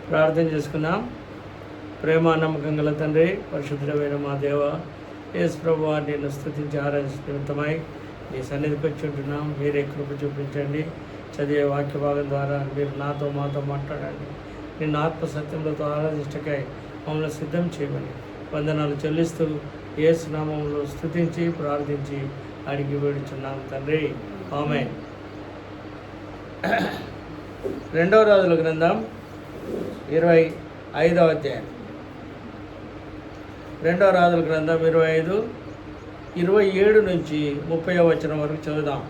ప్రార్థన చేసుకున్నాం. ప్రేమ నమ్మకం గల తండ్రి, పరిశుద్ధమైన మా దేవ యేసు ప్రభువా, నేను స్తుతించి ఆరాధించే నిమిత్తమై నీ సన్నిధికి వచ్చి ఉంటున్నాం. మీరే కృప చూపించండి. చదివే వాక్య భాగం ద్వారా మీరు మాతో మాట్లాడండి. నిన్ను ఆత్మ సత్యములతో ఆరాధించటకై మమ్మల్ని సిద్ధం చేయమని వందనాలు చెల్లిస్తూ యేసు నామములో స్తుతించి ప్రార్థించి అడిగి వేడుచున్నాం తండ్రి, ఆమేన్. 2వ రాజుల గ్రంథం 25వ అధ్యాయం. 2వ రాజుల గ్రంథం 25, 27 నుంచి 30వ వచనం వరకు చదువుదాం.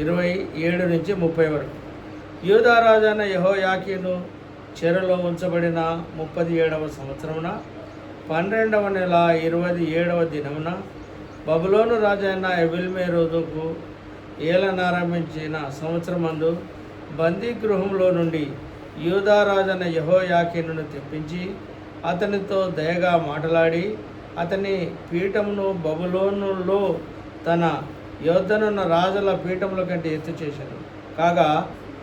27 నుంచి 30 వరకు. యూదా రాజైన యెహోయాకీను చెరలో ఉంచబడిన 37వ సంవత్సరమున 12వ నెల 27వ దినమున బబులోను రాజైన ఎవిల్మెరోదుకు ఏలనారంభించిన సంవత్సరమందు బందీగృహంలో నుండి యూదా రాజైన యెహోయాకీనును తెప్పించి అతనితో దయగా మాట్లాడి అతని పీఠమును బబులోనులో తన యోధనున్న రాజుల పీఠముల కంటే ఎత్తు చేశాడు. కాగా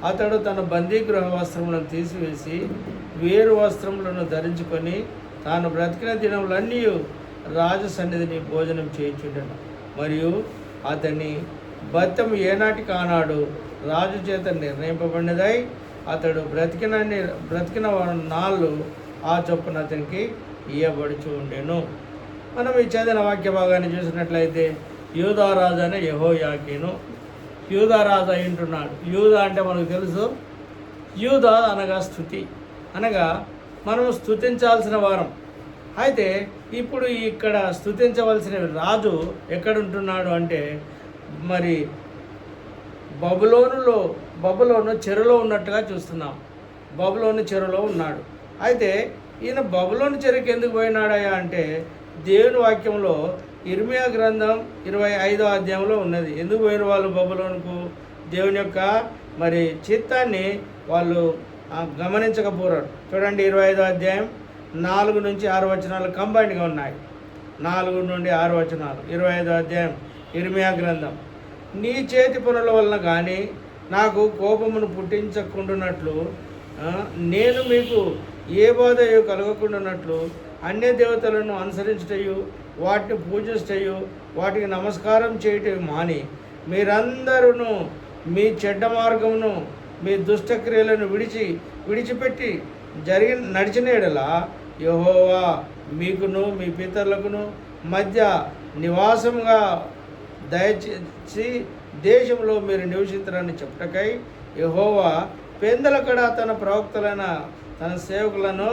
అతడు తన బందీగృహ వస్త్రములను తీసివేసి వేరు వస్త్రములను ధరించుకొని తాను బ్రతికిన దినములన్నీ రాజు సన్నిధిని భోజనం చేయించుండెను. మరియు అతని భత్యం ఏనాటికి ఆనాడు రాజు చేత నిర్ణయింపబడినదై అతడు బ్రతికిన నాళ్ళు ఆ చొప్పున అతనికి ఇయ్యబడుచు ఉండెను. మనం ఈ చదివిన వాక్య భాగాన్ని చూసినట్లయితే యూదా రాజు అనే యెహోయాకీను యూదా రాజు అయి ఉంటున్నాడు. యూదా అంటే మనకు తెలుసు. యూదా అనగా స్తుతి, అనగా మనము స్తుతించాల్సిన వారం. అయితే ఇప్పుడు ఇక్కడ స్తుతించవలసిన రాజు ఎక్కడుంటున్నాడు అంటే మరి బబులోను చెరులో ఉన్నట్టుగా చూస్తున్నాం. బబులోను చెరులో ఉన్నాడు. అయితే ఈయన బబులోను చెరుకు ఎందుకు పోయినాడయ్యా అంటే దేవుని వాక్యంలో ఇర్మియా గ్రంథం 25వ అధ్యాయంలో ఉన్నది. ఎందుకు పోయిన వాళ్ళు బబులోనుకు? దేవుని యొక్క మరి చిత్తాన్ని వాళ్ళు గమనించకపోరారు. చూడండి, 25వ అధ్యాయం 4 నుంచి 6 వచనాలు కంబైన్డ్గా ఉన్నాయి. 4 నుండి 6 వచనాలు 25వ అధ్యాయం ఇర్మియా గ్రంథం. నీ చేతి పనుల వలన కానీ నాకు కోపమును పుట్టించకుండానట్లు నేను మీకు ఏ బాధయో కలగకుండానట్లు అన్య దేవతలను అనుసరించటయు వాటిని పూజించటయు వాటికి నమస్కారం చేయటం మాని మీరందరూ మీ మార్గమును మీ దుష్టక్రియలను విడిచిపెట్టి నడిచిన ఎడల యెహోవా మీకును మీ పితరులకును మధ్య నివాసముగా దయచేసి దేశంలో మీరు నివసించరని చెప్పుటకై యెహోవా పెందలకడ తన ప్రవక్తలైన తన సేవకులను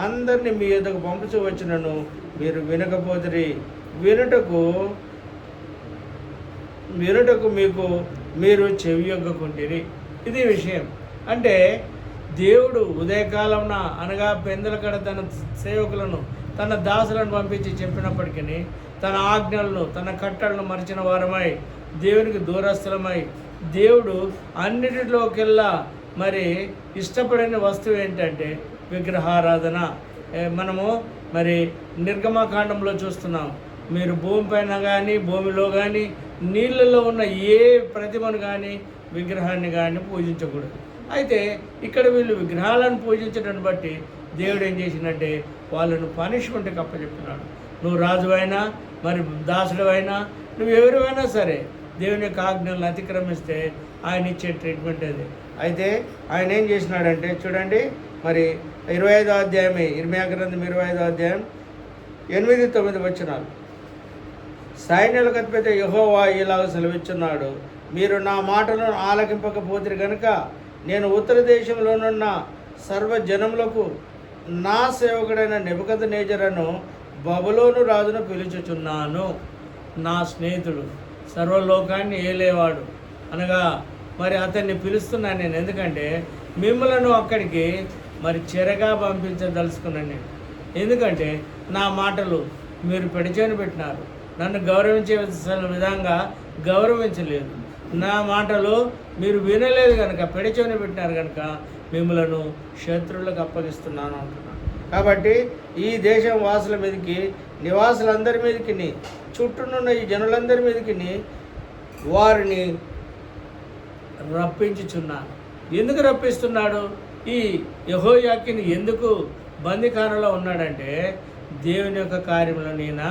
అందరినీ మీ యొద్దకు పంపుచూ వచ్చినను మీరు వినకపోతిరి. వినుటకు మీకు మీరు చెవియొగ్గకుంటిరి. ఇది విషయం. అంటే దేవుడు ఉదయకాలంన అనగా పెందలకడ తన సేవకులను తన దాసులను పంపించి చెప్పినప్పటికీ తన ఆజ్ఞలను తన కట్టలను మరిచిన వారమై దేవునికి దూరస్థులమై దేవుడు అన్నిటిలోకెల్లా మరి ఇష్టపడిన వస్తువు ఏంటంటే విగ్రహారాధన. మనము మరి నిర్గమకాండంలో చూస్తున్నాం. మీరు భూమిపైన కానీ భూమిలో కానీ నీళ్ళలో ఉన్న ఏ ప్రతిమను కానీ విగ్రహాన్ని కానీ పూజించకూడదు. అయితే ఇక్కడ వీళ్ళు విగ్రహాలను పూజించడాన్ని బట్టి దేవుడు ఏం చేసిందంటే వాళ్ళను పనిష్మెంట్కి అప్పచెప్తున్నాడు. నువ్వు రాజు అయినా మరి దాసుడు అయినా నువ్వు ఎవరివైనా సరే దేవుని యొక్క ఆజ్ఞలను అతిక్రమిస్తే ఆయన ఇచ్చే ట్రీట్మెంట్ అది. అయితే ఆయన ఏం చేసినాడంటే చూడండి, మరి 25వ అధ్యాయమే ఇర్మియా గ్రంథం 25వ అధ్యాయం 8-9 వచనాలు. సైన్యాలకు అధిపతి యెహోవా ఇలాగ సెలవిచ్చున్నాడు, మీరు నా మాటలను ఆలకింపకపోతే కనుక నేను ఉత్తర దేశంలోనున్న సర్వజనములకు నా సేవకుడైన నెబుకద్నెజరును బబులోను రాజును పిలుచుచున్నాను. నా స్నేహితుడు సర్వలోకాన్ని ఏలేవాడు అనగా మరి అతన్ని పిలుస్తున్నాను నేను. ఎందుకంటే మిమ్మలను అక్కడికి మరి చెరగా పంపించదలుచుకున్నాను నేను. ఎందుకంటే నా మాటలు మీరు పెడిచేని పెట్టినారు, నన్ను గౌరవించే విధంగా గౌరవించలేదు. నా మాటలు మీరు వినలేదు కనుక పెడిచేని పెట్టినారు కనుక మిమ్మలను శత్రువులకు అప్పగిస్తున్నాను అంటున్నాను. కాబట్టి ఈ దేశం వాసుల మీదకి నివాసులందరి మీదకి చుట్టూనున్న ఈ జనులందరి మీదకి వారిని రప్పించుచున్నాను. ఎందుకు రప్పిస్తున్నాడు? ఈ యెహోయాకీను ఎందుకు బందీఖానలో ఉన్నాడంటే దేవుని యొక్క కార్యములను ఈయన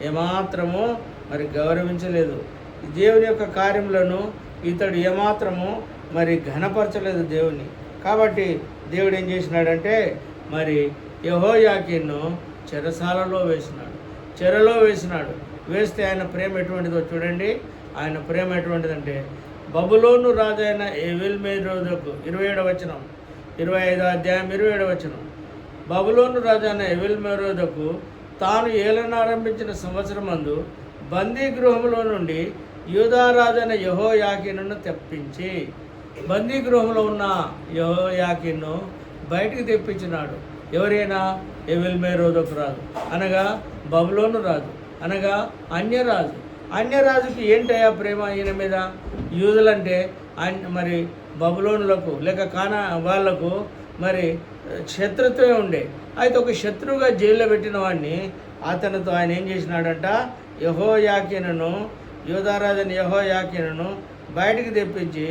ఏమాత్రము మరి గౌరవించలేదు. దేవుని యొక్క కార్యములను ఇతడు ఏమాత్రము మరి ఘనపరచలేదు దేవుని. కాబట్టి దేవుడు ఏం చేసినాడంటే మరి యెహోయాకీను చెరసాలలో వేసినాడు. వేస్తే ఆయన ప్రేమ ఎటువంటిదో చూడండి. ఆయన ప్రేమ ఎటువంటిదంటే బబులోను రాజు అయిన ఎవీల్మెరోదకు 27వ వచనం, 25వ అధ్యాయం 27వ వచనం. బబులోను రాజు అయిన ఎవీల్మెరోదకు తాను ఏలనారంభించిన సంవత్సరమందు బందీ గృహంలో నుండి యూదా రాజైన యెహోయాకీనును తెప్పించి, బందీ గృహంలో ఉన్న యెహోయాకీను బయటికి తెప్పించినాడు. ఎవరైనా ఎవీల్మెరోదకు రాజు అనగా బబులోను రాజు అనగా అన్యరాజుకి ఏంటయ్యా ప్రేమ ఈయన మీద? యూదులంటే మరి బబులోనులకు లేక వాళ్లకు మరి శత్రుత్వమే ఉండే. అయితే ఒక శత్రువుగా జైల్లో పెట్టిన వాడిని అతనితో ఆయన ఏం చేసినాడంట, యూదారాజుని యెహోయాకీనును బయటికి తెప్పించి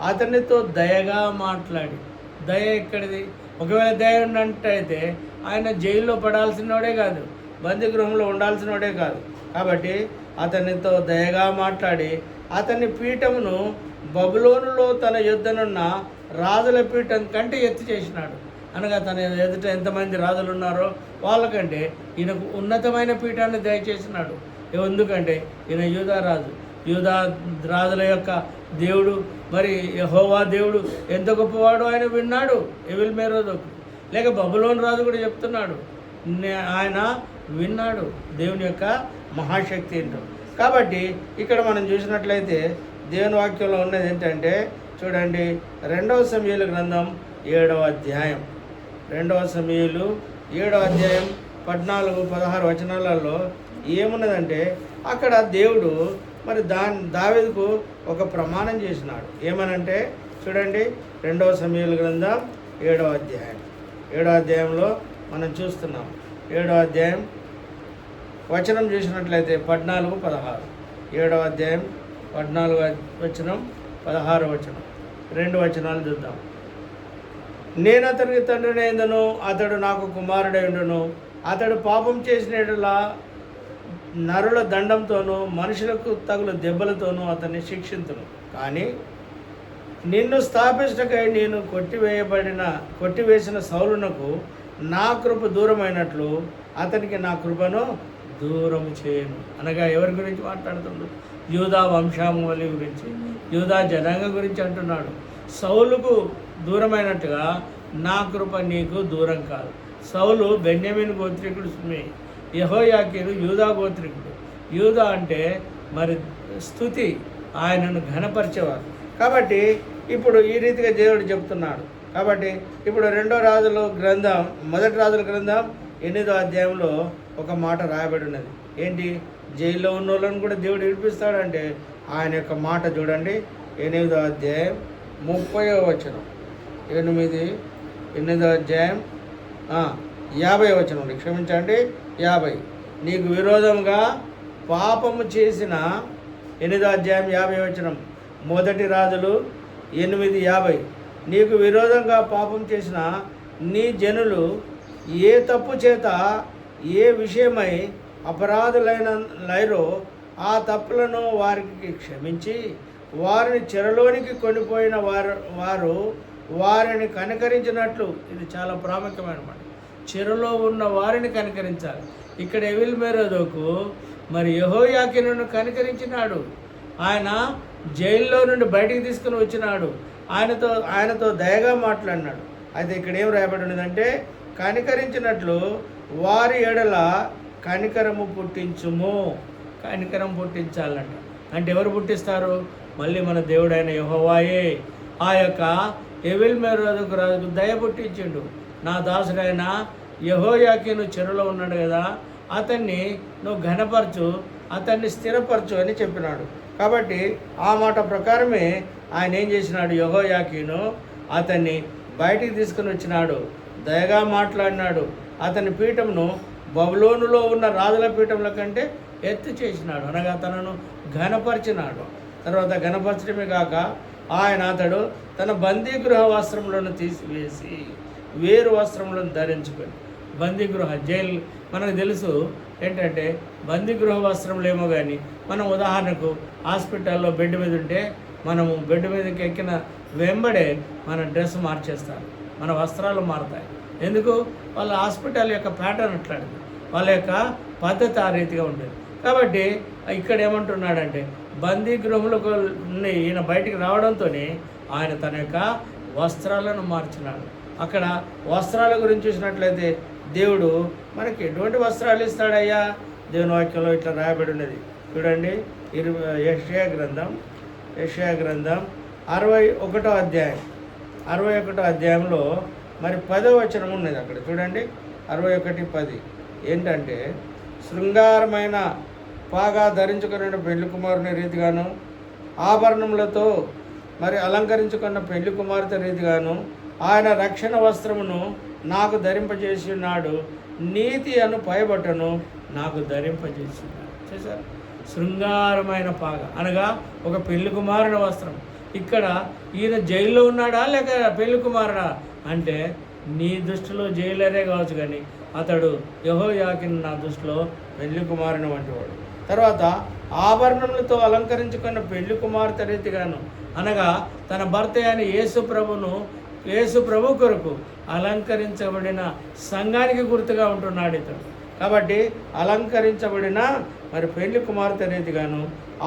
అతనితో దయగా మాట్లాడి, దయ ఎక్కడిది? ఒకవేళ దయ ఉన్నట్టయితే ఆయన జైల్లో పడాల్సినోడే కాదు, బందీ గృహంలో ఉండాల్సినోడే కాదు. కాబట్టి అతనితో దయగా మాట్లాడి అతని పీఠమును బబులోనులో తన యుద్ధనున్న రాజుల పీఠం కంటే ఎత్తి చేసినాడు. అనగా తన ఎదుట ఎంతమంది రాజులు ఉన్నారో వాళ్ళకంటే ఈయనకు ఉన్నతమైన పీఠాన్ని దయచేసినాడు. ఎందుకంటే ఈయన యూదా రాజుల యొక్క దేవుడు, మరి యెహోవా దేవుడు ఎంత గొప్పవాడు ఆయన విన్నాడు. ఎవీల్మెరోదకు లేక బబులోను రాజు కూడా చెప్తున్నాడు, ఆయన విన్నాడు దేవుని యొక్క మహాశక్తి ఏంటో. కాబట్టి ఇక్కడ మనం చూసినట్లయితే దేవుని వాక్యంలో ఉన్నది ఏంటంటే చూడండి, 2వ సమూయేలు గ్రంథం 7వ అధ్యాయం 14-16 వచనాలలో ఏమున్నదంటే అక్కడ దేవుడు మరి దావీదుకు ఒక ప్రమాణం చేసినాడు. ఏమనంటే చూడండి, 2వ సమూయేలు గ్రంథం 7వ అధ్యాయంలో మనం చూస్తున్నాం. 7వ అధ్యాయం వచనం చూసినట్లయితే 14-16, 7వ అధ్యాయం 14వ వచనం 16వ వచనం, 2 వచనాలు చూద్దాం. నేను అతనికి తండ్రినైందును, అతడు నాకు కుమారుడై ఉండును. అతడు పాపం చేసినట్లా నరుల దండంతోనూ మనుషులకు తగులు దెబ్బలతోనూ అతన్ని శిక్షించును. కానీ నిన్ను స్థాపించటకై నేను కొట్టివేసిన సౌలునకు నా కృప దూరమైనట్లు అతనికి నా కృపను దూరం చేయను. అనగా ఎవరి గురించి మాట్లాడుతుండు? యూదా వంశావళి గురించి, యూదా జనాంగం గురించి అంటున్నాడు. సౌలుకు దూరమైనట్టుగా నా కృప నీకు దూరం కాదు. సౌలు బెన్యామీను గోత్రికుడు, యెహోయాకీను యూదా గోత్రికుడు. యూదా అంటే మరి స్తుతి, ఆయనను ఘనపరిచేవారు. కాబట్టి ఇప్పుడు ఈ రీతిగా దేవుడు చెప్తున్నాడు. కాబట్టి ఇప్పుడు 2వ రాజుల గ్రంథం 8వ అధ్యాయంలో ఒక మాట రాయబడి ఉన్నది. ఏంటి? జైల్లో ఉన్న వాళ్ళని కూడా దేవుడు విడిపిస్తాడంటే ఆయన యొక్క మాట చూడండి. 8వ అధ్యాయం 30వ వచనం, 8వ అధ్యాయం 50వ వచనం, క్షమించండి 50. నీకు విరోధంగా పాపము చేసిన 8వ అధ్యాయం 50వ వచనం, 1 రాజులు 8:50. నీకు విరోధంగా పాపం చేసిన నీ జనులు ఏ తప్పు చేత ఏ విషయమై అపరాధులైరో ఆ తప్పులను వారికి క్షమించి వారిని చెరలోనికి కొనిపోయిన వారు వారిని కనికరించినట్లు. ఇది చాలా ప్రాముఖ్యమైన మాట. చెరలో ఉన్న వారిని కనికరించాలి. ఇక్కడ ఎవీల్మెరోదకు మరి యెహోయాకీనును కనికరించినాడు. ఆయన జైల్లో నుండి బయటికి తీసుకుని వచ్చినాడు. ఆయనతో దయగా మాట్లాడినాడు. అయితే ఇక్కడ ఏం రాయబడి ఉన్నదంటే కనికరించినట్లు వారి ఎడల కనికరము పుట్టించుము. కనికరం పుట్టించాలంట. అంటే ఎవరు పుట్టిస్తారు? మళ్ళీ మన దేవుడైన యెహోవాయే. ఆ యొక్క ఎవీల్మెరోదకు రాజుకు దయ పుట్టించిండు. నా దాసుడైన యెహోయాకీను చెరలో ఉన్నాడు కదా, అతన్ని నువ్వు ఘనపరచు, అతన్ని స్థిరపరచు అని చెప్పినాడు. కాబట్టి ఆ మాట ప్రకారమే ఆయన ఏం చేసినాడు? యెహోయాకీను అతన్ని బయటికి తీసుకుని వచ్చినాడు, దయగా మాట్లాడినాడు. అతని పీఠమును బబులోనులో ఉన్న రాజుల పీఠముల కంటే ఎత్తు చేసినాడు. అనగా తనను ఘనపరిచినాడు. తర్వాత ఘనపరచడమే కాక అతడు తన బందీగృహ వస్త్రములను తీసివేసి వేరు వస్త్రములను ధరించుకొని బందీగృహ జైలు మనకు తెలుసు ఏంటంటే బందీగృహ వస్త్రములు ఏమో కానీ మనం ఉదాహరణకు హాస్పిటల్లో బెడ్ మీద ఉంటే మనము బెడ్ మీదకి ఎక్కిన వెంబడే మన డ్రెస్ మార్చేస్తారు, మన వస్త్రాలు మారుతాయి. ఎందుకు? వాళ్ళ హాస్పిటల్ యొక్క ప్యాటర్న్ అట్లాంటిది, వాళ్ళ యొక్క పద్ధతి ఆ రీతిగా ఉంటుంది. కాబట్టి ఇక్కడ ఏమంటున్నాడంటే బందీగృహములకు ఈయన బయటికి రావడంతోనే ఆయన తన యొక్క వస్త్రాలను మార్చినాడు. అక్కడ వస్త్రాల గురించి చూసినట్లయితే దేవుడు మనకి ఎటువంటి వస్త్రాలు ఇస్తాడయ్యా? దేవుని వాక్యంలో ఇట్లా రాయబడి ఉన్నది చూడండి. యెషయా గ్రంథం 61వ అధ్యాయంలో మరి 10వ వచనం ఉన్నది అక్కడ చూడండి. 61:10 ఏంటంటే, శృంగారమైన పాగా ధరించుకున్న పెళ్లి కుమారుని రీతిగాను, ఆభరణములతో మరి అలంకరించుకున్న పెళ్లి కుమార్తె రీతిగాను ఆయన రక్షణ వస్త్రమును నాకు ధరింపజేసి ఉన్నాడు, నీతి అను పైబట్టను నాకు ధరింపజేసి ఉన్నాడు. చూసారు? శృంగారమైన పాగ అనగా ఒక పెళ్లి కుమారుని వస్త్రం. ఇక్కడ ఈయన జైల్లో ఉన్నాడా లేక పెళ్లి కుమారుడా అంటే, నీ దృష్టిలో జైలరే కావచ్చు, కానీ అతడు యెహోయాకీను నా దృష్టిలో పెళ్లి కుమారుని వంటివాడు. తర్వాత ఆభరణములతో అలంకరించుకున్న పెళ్లి కుమార్తె రీతిగాను అనగా తన భర్త అయిన యేసు ప్రభు కొరకు అలంకరించబడిన సంఘానికి గుర్తుగా ఉంటున్నాడు ఇతడు. కాబట్టి అలంకరించబడిన మరి పెళ్లి కుమార్తె రీతిగాను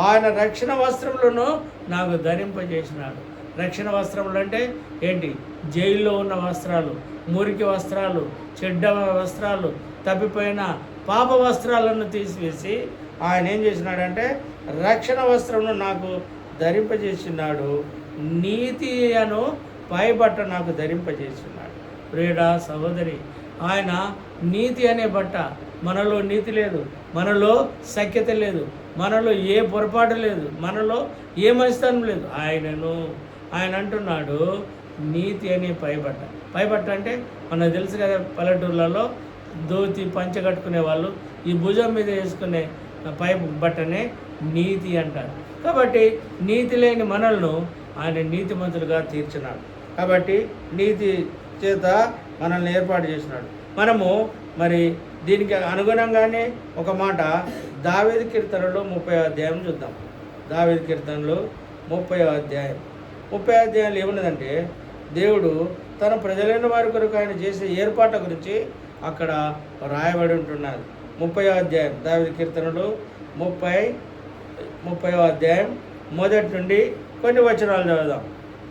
ఆయన రక్షణ వస్త్రములను నాకు ధరింపజేసినాడు. రక్షణ వస్త్రములు అంటే ఏంటి? జైల్లో ఉన్న వస్త్రాలు, మురికి వస్త్రాలు, చెడ్డ వస్త్రాలు, తప్పిపోయిన పాప వస్త్రాలను తీసివేసి ఆయన ఏం చేసినాడంటే రక్షణ వస్త్రమును నాకు ధరింపజేసినాడు, నీతి అను పైబట్ట నాకు ధరింపజేస్తున్నాడు. ప్రియుడా సహోదరి, ఆయన నీతి అనే బట్ట, మనలో నీతి లేదు, మనలో సఖ్యత లేదు, మనలో ఏ పొరపాటు లేదు, మనలో ఏ మంచితనం లేదు. ఆయన అంటున్నాడు నీతి అనే పైబట్ట అంటే మనకు తెలుసు కదా, పల్లెటూర్లలో ధోతి పంచ కట్టుకునే వాళ్ళు ఈ భుజం మీద వేసుకునే పై బట్టనే నీతి అంటారు. కాబట్టి నీతి లేని మనల్ని ఆయన నీతిమంతులుగా తీర్చినాడు. కాబట్టి నీతి చేత మనల్ని ఏర్పాటు చేసినాడు. మనము మరి దీనికి అనుగుణంగానే ఒక మాట దావీదు కీర్తనలో 30వ అధ్యాయం చూద్దాం. దావీదు కీర్తనలో 30వ అధ్యాయంలో ఏమున్నదంటే, దేవుడు తన ప్రజలైన వారి కొరకు ఆయన చేసే ఏర్పాట్ల గురించి అక్కడ రాయబడి ఉంటున్నది. 30వ అధ్యాయం దావీదు కీర్తనలు 30వ అధ్యాయం మొదటి నుండి కొన్ని వచనాలు చదువుదాం.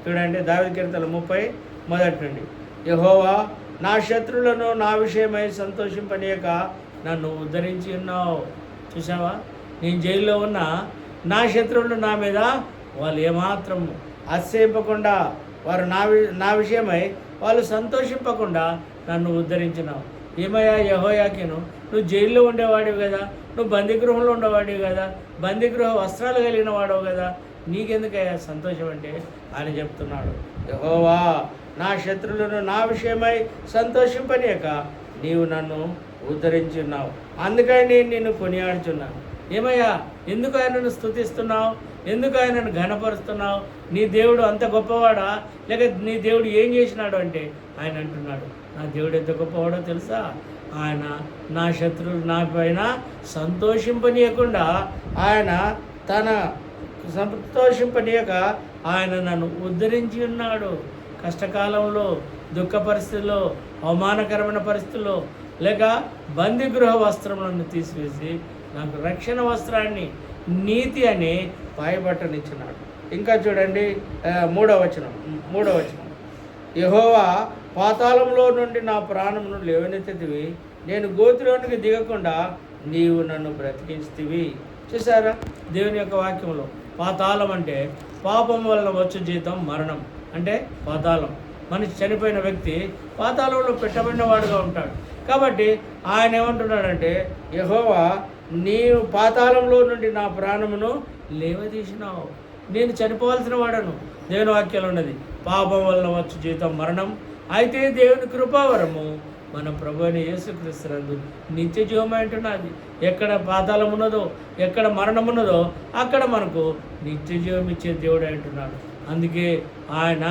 చూడండి, దావీదు కీర్తనలు 30 మొదటి నుండి. యెహోవా నా శత్రువులను నా విషయమై సంతోషింపనీయక నన్ను ఉద్ధరించి ఉన్నావు. చూసావా? నేను జైల్లో ఉన్న నా శత్రువులు నా మీద వాళ్ళు ఏమాత్రం అతిశయింపకుండా, వారు నా విషయమై వాళ్ళు సంతోషింపకుండా నన్ను ఉద్ధరించినావు. ఏమయ్యా యెహోయాకీను, నువ్వు జైల్లో ఉండేవాడివి కదా, నువ్వు బందీగృహంలో ఉండేవాడివి కదా, బందీగృహ వస్త్రాలు కలిగిన వాడవు కదా, నీకెందుకయ్యా సంతోషం అంటే ఆయన చెప్తున్నాడు, యెహోవా నా శత్రువులను నా విషయమై సంతోషింపనీయక నీవు నన్ను ఉద్ధరించి ఉన్నావు, అందుకని నేను నిన్ను కొనియాడుచున్నాను. ఏమయ్యా, ఎందుకు ఆయనను స్తుతిస్తున్నావు? ఎందుకు ఆయనను ఘనపరుస్తున్నావు? నీ దేవుడు అంత గొప్పవాడా? లేక నీ దేవుడు ఏం చేసినాడు అంటే ఆయన అంటున్నాడు, నా దేవుడు ఎంత గొప్పవాడో తెలుసా? ఆయన నా శత్రువులు నా పైన సంతోషింపనీయకుండా, ఆయన తన సంతోషింపనీయక ఆయన నన్ను ఉద్ధరించి ఉన్నాడు. కష్టకాలంలో, దుఃఖ పరిస్థితుల్లో, అవమానకరమైన పరిస్థితుల్లో, లేక బందీగృహ వస్త్రములను తీసివేసి నాకు రక్షణ వస్త్రాన్ని, నీతి అని పైబట్టనిచ్చినాడు. ఇంకా చూడండి, మూడవ వచనం. యెహోవా పాతాళంలో నుండి నా ప్రాణమును లేవనెత్తితివి, నేను గోతిలోనికి దిగకుండా నీవు నన్ను బ్రతికించితివి. చూసారా? దేవుని యొక్క వాక్యంలో పాతాళం అంటే పాపం వలన వచ్చు జీతం మరణం, అంటే పాతాళం. మనిషి చనిపోయిన వ్యక్తి పాతాళంలో పెట్టబడిన వాడుగా ఉంటాడు. కాబట్టి ఆయన ఏమంటున్నాడంటే, యెహోవా నీవు పాతాళంలో నుండి నా ప్రాణమును లేవదీసినావు, నేను చనిపోవాల్సిన వాడను. దేవుని వాక్యంలో ఉన్నది, పాపం వలన వచ్చు జీతం మరణం, అయితే దేవుని కృపావరము మన ప్రభువైన యేసుక్రీస్తునందు నిత్య జీవమై ఉంటున్నది. ఎక్కడ పాతాళం ఉన్నదో, ఎక్కడ మరణం ఉన్నదో అక్కడ మనకు నిత్య జీవం ఇచ్చే దేవుడు అంటున్నాడు. అందుకే ఆయన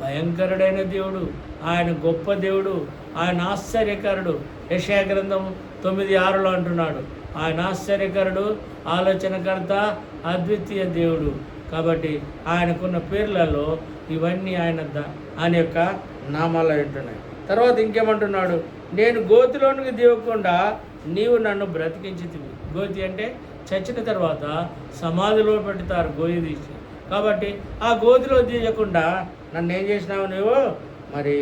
భయంకరుడైన దేవుడు, ఆయన గొప్ప దేవుడు, ఆయన ఆశ్చర్యకరుడు. యెషయా గ్రంథం 9:6 అంటున్నాడు, ఆయన ఆశ్చర్యకరుడు, ఆలోచనకర్త, అద్వితీయ దేవుడు. కాబట్టి ఆయనకున్న పేర్లలో ఇవన్నీ ఆయన యొక్క నామాలు ఉంటున్నాయి. తర్వాత ఇంకేమంటున్నాడు, నేను గోతిలోనికి దిగకుండా నీవు నన్ను బ్రతికించితివి. గోతి అంటే చచ్చిన తర్వాత సమాధిలో పెడతారు గోయి తీసి. కాబట్టి ఆ గోతిలో దిగకుండా నన్ను ఏం చేసినావు నువ్వు, మరి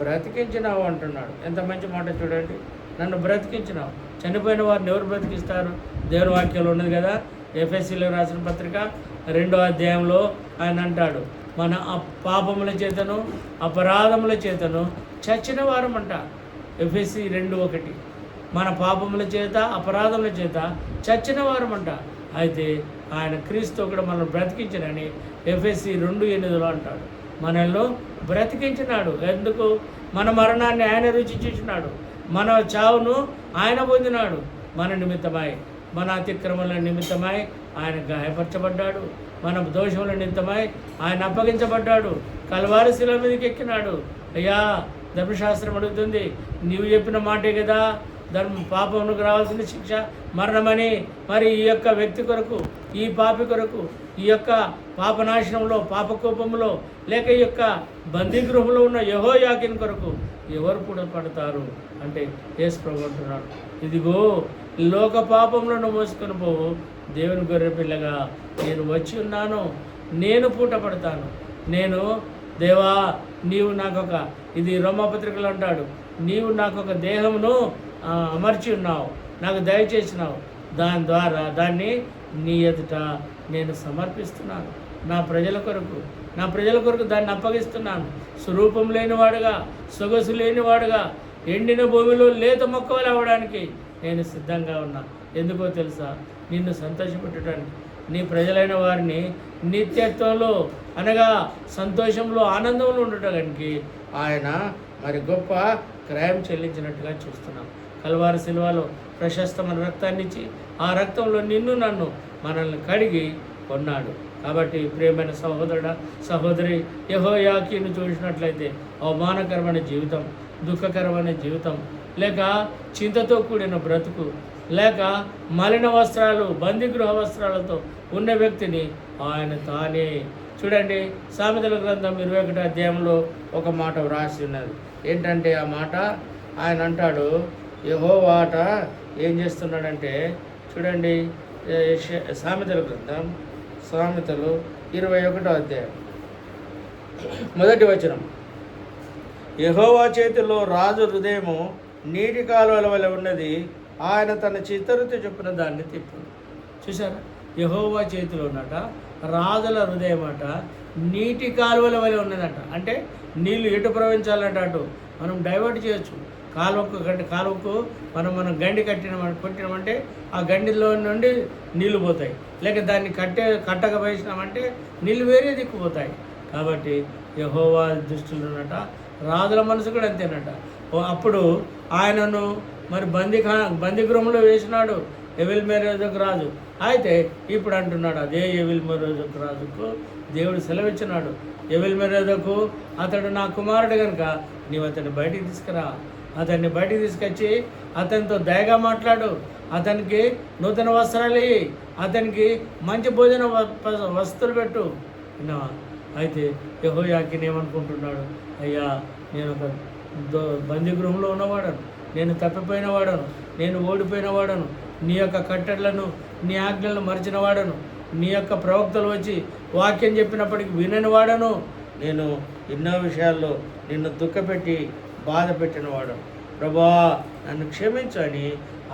బ్రతికించినావు అంటున్నాడు. ఎంత మంచి మాట చూడండి, నన్ను బ్రతికించినావు. చనిపోయిన వారిని ఎవరు బ్రతికిస్తారు? దేవుని వాక్యంలో ఉన్నది కదా, ఎఫెసీలో రాసిన పత్రిక 2వ అధ్యాయంలో ఆయన అంటాడు, మన పాపముల చేతను అపరాధముల చేతను చచ్చిన వారమంట. ఎఫెసీ 2:1, మన పాపముల చేత అపరాధముల చేత చచ్చిన వారమంట. అయితే ఆయన క్రీస్తు కూడా మనం బ్రతికించినని ఎఫెసీ 2:8 అంటాడు. మనల్ని బ్రతికించినాడు. ఎందుకు? మన మరణాన్ని ఆయన రుచి చూసినాడు, మన చావును ఆయన పొందినాడు. మన నిమిత్తమై, మన అతిక్రమల నిమిత్తమై ఆయన గాయపరచబడ్డాడు, మన దోషముల నిమిత్తమై ఆయన అప్పగించబడ్డాడు, కల్వారి శిలువ మీదకి ఎక్కినాడు. అయ్యా, ధర్మశాస్త్రం అడుగుతుంది, నీవు చెప్పిన మాటే కదా పాపమునకు రావాల్సిన శిక్ష మరణమని. మరి ఈ యొక్క వ్యక్తి కొరకు, ఈ పాపి కొరకు, ఈ యొక్క పాపనాశనంలో, పాపకోపంలో, లేక ఈ యొక్క బందీగృహంలో ఉన్న యెహోయాకీను కొరకు ఎవరు కూడా పడతారు అంటే యేసు ప్రభువు అంటున్నాడు, ఇదిగో లోక పాపములను మోసుకొని పోవు దేవుని గొర్రె పిల్లగా నేను వచ్చి ఉన్నాను, నేను పూట పడతాను. నేను దేవా, నీవు నాకొక, ఇది రోమాపత్రికలు అంటాడు, నీవు నాకొక దేహమును అమర్చి ఉన్నావు, నాకు దయచేసినావు, దాని ద్వారా దాన్ని నీ ఎదుట నేను సమర్పిస్తున్నాను. నా ప్రజల కొరకు దాన్ని అప్పగిస్తున్నాను. స్వరూపం లేనివాడుగా, సొగసు లేనివాడుగా, ఎండిన భూమిలో లేత మొక్కలు అవ్వడానికి నేను సిద్ధంగా ఉన్నా. ఎందుకో తెలుసా? నిన్ను సంతోషపెట్టడానికి, నీ ప్రజలైన వారిని నిత్యత్వంలో అనగా సంతోషంలో, ఆనందంలో ఉండటానికి ఆయన మరి గొప్ప క్రయం చెల్లించినట్టుగా చూస్తున్నాం. కల్వారి శిలువలో ప్రశస్తమైన రక్తాన్ని ఇచ్చి ఆ రక్తంలో నిన్ను నన్ను మనల్ని కడిగి కొన్నాడు. కాబట్టి ప్రియమైన సహోదరుడా, సహోదరి, యెహోయాకీను చూసినట్లయితే అవమానకరమైన జీవితం, దుఃఖకరమైన జీవితం, లేక చింతతో కూడిన బ్రతుకు, లేక మలిన వస్త్రాలు, బందీగృహ వస్త్రాలతో ఉన్న వ్యక్తిని ఆయన తానే చూడండి. సామెతల గ్రంథం 21వ అధ్యాయంలో ఒక మాట వ్రాసి ఉన్నది. ఏంటంటే ఆ మాట ఆయన అంటాడు, యెహోవాట ఏం చేస్తున్నాడంటే చూడండి, సామెతల గ్రంథం, సామెతలు 21వ అధ్యాయం 1వ వచనం, యెహోవా చేతిలో రాజు హృదయము నీటి కాలువల వలె ఉన్నది, ఆయన తన చిత్తరుతో చొప్పున దాన్ని తిప్పును. చూసారా? యెహోవా చేతిలో ఉన్నట రాజుల హృదయం అట నీటి కాలువల వలె ఉన్నదట. అంటే నీళ్ళు ఎటు ప్రవహించాలంట అటు మనం డైవర్ట్ చేయొచ్చు. కాలువకు మనం గండి కొట్టినామంటే ఆ గండిలో నుండి నీళ్లు పోతాయి. లేక దాన్ని కట్టగా వేసినామంటే నీళ్ళు వేరే దిక్కుపోతాయి. కాబట్టి యెహోవా దృష్టిలో ఉన్నట రాజుల మనసు కూడా అంతేనట. అప్పుడు ఆయనను మరి బందీగృహంలో వేసినాడు ఎవెల్-మెరోదకు రాజు. అయితే ఇప్పుడు అంటున్నాడు, అదే ఎవెల్-మెరోదకు రాజుకు దేవుడు సెలవిచ్చినాడు, ఎవెల్-మెరోదకు అతడు నా కుమారుడు కనుక నీవు అతన్ని బయటికి తీసుకురా, అతన్ని బయటికి తీసుకొచ్చి అతనితో దయగా మాట్లాడు, అతనికి నూతన వస్త్రాలు ఇయ్యి, అతనికి మంచి భోజన వస్తువులు పెట్టు. విన్నావా? అయితే యెహోయాకీను ఏమనుకుంటున్నాడు, అయ్యా, నేను ఒక బందీగృహంలో ఉన్నవాడను, నేను తప్పిపోయిన వాడను, నేను ఓడిపోయిన వాడను, నీ యొక్క కట్టడలను, నీ ఆజ్ఞలను మరిచిన వాడను, నీ యొక్క ప్రవక్తలు వచ్చి వాక్యం చెప్పినప్పటికీ వినని వాడను, నేను ఎన్నో విషయాల్లో నిన్ను దుఃఖపెట్టి బాధ పెట్టిన వాడను, ప్రభువా నన్ను క్షమించు అని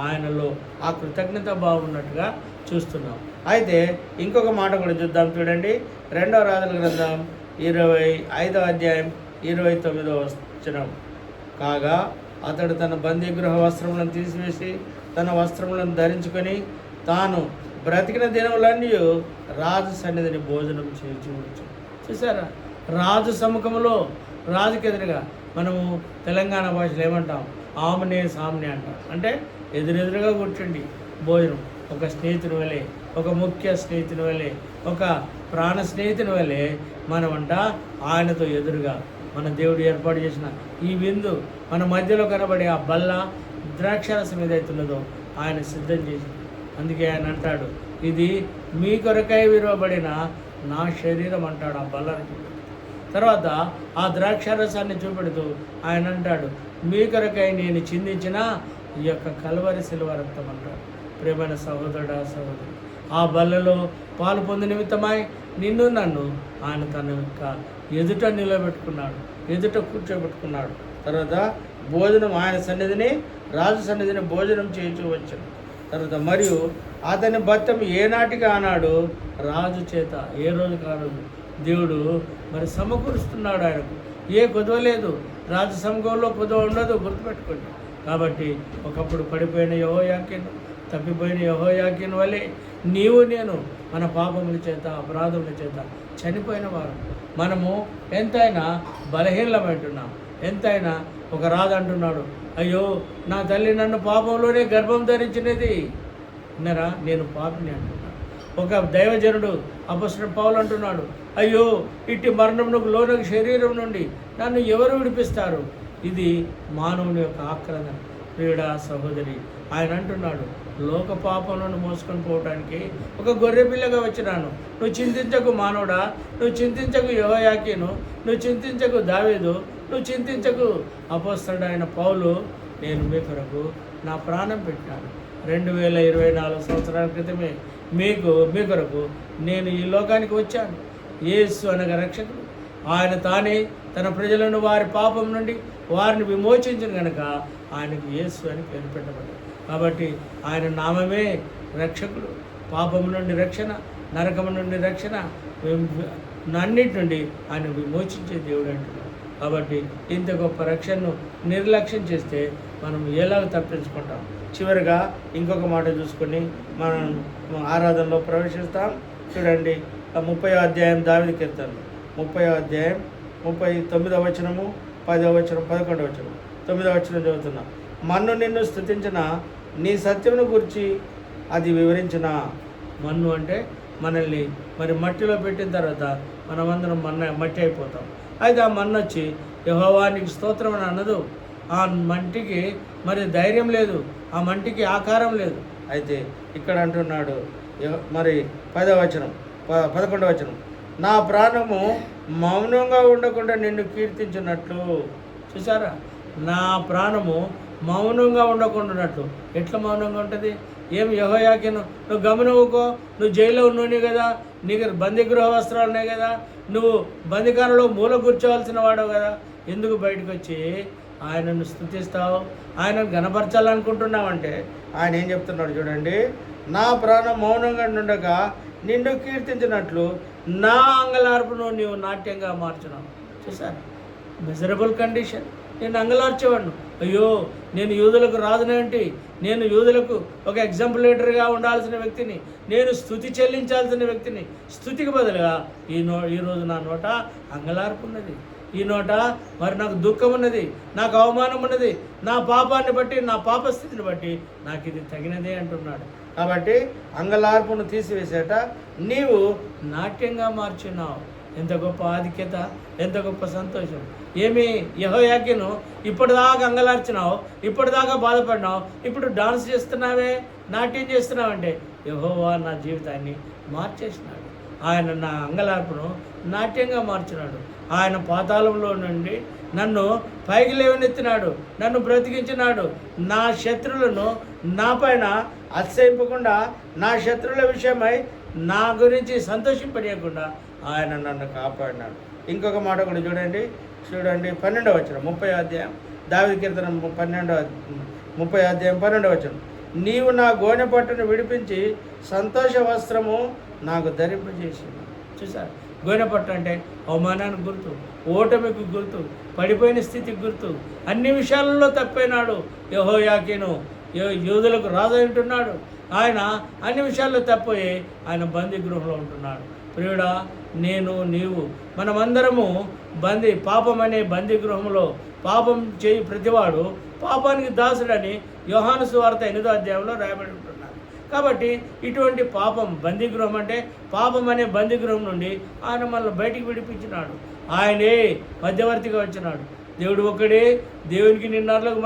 ఆయనలో ఆ కృతజ్ఞత బాగున్నట్టుగా చూస్తున్నాం. అయితే ఇంకొక మాట కూడా చూద్దాం. చూడండి, 2వ రాజుల గ్రంథం 25వ అధ్యాయం 29వ వచనం, కాగా అతడు తన బందీగృహ వస్త్రములను తీసివేసి తన వస్త్రములను ధరించుకొని తాను బ్రతికిన దినములన్నీ రాజు సన్నిధిని భోజనం చేయించు. చూసారా? రాజు సముఖంలో, రాజుకి ఎదురుగా. మనము తెలంగాణ భాషలో ఏమంటాం, ఆమ్నే సామ్నే అంటాం. అంటే ఎదురెదురుగా కూర్చోండి భోజనం. ఒక స్నేహితుని వలె, ఒక ముఖ్య స్నేహితుని వలె, ఒక ప్రాణ స్నేహితుని వలె మనమంట ఆయనతో ఎదురుగా మన దేవుడు ఏర్పాటు చేసిన ఈ విందు మన మధ్యలో కనబడే ఆ బల్ల ద్రాక్షారసం ఏదైతున్నదో ఆయన సిద్ధం చేసింది. అందుకే ఆయన అంటాడు, ఇది మీ కొరకై విరవబడిన నా శరీరం అంటాడు ఆ బల్లని చూపెడుతూ. తర్వాత ఆ ద్రాక్షారసాన్ని చూపెడుతూ ఆయన అంటాడు, మీ కొరకై నేను చిందించిన ఈ యొక్క కల్వరి శిలువ రక్తం అంటాడు. ప్రేమైన సహోదరుడా సహోదరు, ఆ బల్లలో పాలు పొంది నిమిత్తమై నిన్ను నన్ను ఆయన తన యొక్క ఎదుట నిలబెట్టుకున్నాడు, ఎదుట కూర్చోబెట్టుకున్నాడు. తర్వాత భోజనం ఆయన సన్నిధిని, రాజు సన్నిధిని భోజనం చేయించు వచ్చాడు. తర్వాత మరియు అతని భర్తం ఏనాటికి ఆనాడు రాజు చేత, ఏ రోజు కారోజు దేవుడు మరి సమకూరుస్తున్నాడు. ఆయనకు ఏ కుదవ లేదు, రాజు సంఘంలో కుదవ ఉండదు, గుర్తుపెట్టుకోండి. కాబట్టి ఒకప్పుడు పడిపోయిన యెహోయాకీను, తప్పిపోయిన యెహోయాకీను వలె నీవు నేను మన పాపముల చేత, అపరాధముల చేత చనిపోయిన వారు. మనము ఎంతైనా బలహీనమైంటున్నాం. ఎంతైనా ఒక రాజు అంటున్నాడు, అయ్యో నా తల్లి నన్ను పాపంలోనే గర్భం ధరించినది, విన్నారా, నేను పాపిని అంటున్నాడు. ఒక దైవజనుడు అపొస్తలుడు పౌలు అంటున్నాడు, అయ్యో ఇట్టి మరణమునకు లోనకు శరీరం నుండి నన్ను ఎవరు విడిపిస్తారు? ఇది మానవుని యొక్క ఆక్రందన. ప్రియుడా సహోదరి, ఆయన అంటున్నాడు, లోక పాపంలో మోసుకొని పోవడానికి ఒక గొర్రె పిల్లగా వచ్చినాను. నువ్వు చింతించకు మానవుడా, నువ్వు చింతించకు యెహోయాకీను, నువ్వు చింతించకు దావీదు, నువ్వు చింతించకు అపొస్తలుడు అయిన పౌలు, నేను మీ కొరకు నా ప్రాణం పెట్టాను. 2024 సంవత్సరాల క్రితమే మీ కొరకు నేను ఈ లోకానికి వచ్చాను. యేసు అనగా రక్షకుడు. ఆయన తానే తన ప్రజలను వారి పాపం నుండి వారిని విమోచించిన కనుక ఆయనకు యేసు అని పేరు పెట్టబడ్డాడు. కాబట్టి ఆయన నామమే రక్షకుడు. పాపము నుండి రక్షణ, నరకము నుండి రక్షణ, అన్నిటి నుండి ఆయన విమోచించే దేవుడు అంటున్నాడు. కాబట్టి ఇంత గొప్ప రక్షణను నిర్లక్ష్యం చేస్తే మనం ఎలాగ తప్పించుకుంటాం. చివరిగా ఇంకొక మాట చూసుకొని మనం ఆరాధనలో ప్రవేశిస్తాం. చూడండి, 30వ అధ్యాయం దావీదు కీర్తనలు, 30వ అధ్యాయం 39వ వచనము, 10వ వచనం, 11వ వచనం, 9వ వచనం చదువుతున్నా. మన్ను నిన్ను స్తుతించిన నీ సత్యమును గురించి అది వివరించిన. మన్ను అంటే మనల్ని మరి మట్టిలో పెట్టిన తర్వాత మనమందరం మట్టి అయిపోతాం. అయితే ఆ మన్ను వచ్చి యెహోవా నీకు స్తోత్రం అని అన్నదు. ఆ మంటికి మరి ధైర్యం లేదు, ఆ మంటికి ఆకారం లేదు. అయితే ఇక్కడ అంటున్నాడు మరి 10వ వచనం, 11వ వచనం, నా ప్రాణము మౌనంగా ఉండకుండా నిన్ను కీర్తించినట్లు. చూసారా, నా ప్రాణము మౌనంగా ఉండకుండానట్లు. ఎట్లా మౌనంగా ఉంటుంది? ఏం యెహోయాకీను, నువ్వు గమనవుకో, నువ్వు జైల్లో ఉన్నావు కదా, నీకు బందీగృహ వస్త్రాలు ఉన్నాయి కదా, నువ్వు బందీకారంలో మూల కూర్చోవలసిన వాడవు కదా, ఎందుకు బయటకు వచ్చి ఆయనను స్తుతిస్తావు, ఆయనను గణపరచాలనుకుంటున్నావంటే ఆయన ఏం చెప్తున్నాడు చూడండి, నా ప్రాణం మౌనంగా ఉండగా నిన్ను కీర్తించినట్లు నా అంగలార్పును నీవు నాట్యంగా మార్చున్నావు. చూసారు, మిజరబుల్ కండిషన్. నేను అంగలార్చేవాడిను, అయ్యో నేను యూదులకు రాజునేంటి, నేను యూదులకు ఒక ఎగ్జాంపులేటర్గా ఉండాల్సిన వ్యక్తిని, నేను స్తుతి చెల్లించాల్సిన వ్యక్తిని. స్తుతికి బదులుగా ఈరోజు నా నోట అంగలార్పు ఉన్నది, ఈ నోట మరి నాకు దుఃఖం ఉన్నది, నాకు అవమానం ఉన్నది, నా పాపాన్ని బట్టి, నా పాపస్థితిని బట్టి నాకు ఇది తగినదే అంటున్నాడు. కాబట్టి అంగలార్పును తీసివేసేట నీవు నాట్యంగా మార్చున్నావు. ఎంత గొప్ప ఆధిక్యత, ఎంత గొప్ప సంతోషం. ఏమి యెహోయాకీను ఇప్పటిదాకా అంగలార్చినావు, ఇప్పటిదాకా బాధపడినావు, ఇప్పుడు డాన్స్ చేస్తున్నావే, నాట్యం చేస్తున్నావంటే యెహోవా నా జీవితాన్ని మార్చేసినాడు. ఆయన నా అంగలార్పును నాట్యంగా మార్చినాడు. ఆయన పాతాళంలో నుండి నన్ను పైకి లేవనెత్తినాడు, నన్ను బ్రతికించినాడు. నా శత్రువులను నా పైన అతిశయింపకుండా, నా శత్రువుల విషయమై నా గురించి సంతోషింపనీయకుండా ఆయన నన్ను కాపాడినాడు. ఇంకొక మాట కూడా చూడండి 12వ వచనం, 30వ అధ్యాయం దావీదు కీర్తన 30వ అధ్యాయం 12వ వచనం, నీవు నా గోనె పట్టును విడిపించి సంతోష వస్త్రము నాకు ధరింపజేసింది. చూసారు, గోనె పట్టు అంటే అవమానానికి గుర్తు, ఓటమికి గుర్తు, పడిపోయిన స్థితికి గుర్తు. అన్ని విషయాలలో తప్పైనాడు యెహోయాకీను, యూదులకు రాజు అంటున్నాడు. ఆయన అన్ని విషయాల్లో తప్పోయి ఆయన బందీ గృహంలో ఉంటున్నాడు. ప్రియుడా, నేను నీవు మనమందరము పాపం అనే బందీ గృహంలో పాపం చేయి ప్రతివాడు పాపానికి దాసుడని యోహాను సువార్త 8వ అధ్యాయంలో రాయబడి ఉంటున్నాడు. కాబట్టి ఇటువంటి పాపం బందీగృహం అంటే పాపం అనే బందీగృహం నుండి ఆయన మనల్ని బయటికి విడిపించినాడు. ఆయనే మధ్యవర్తిగా వచ్చినాడు. దేవుడు ఒక్కడే, దేవునికి నిన్నర్లకు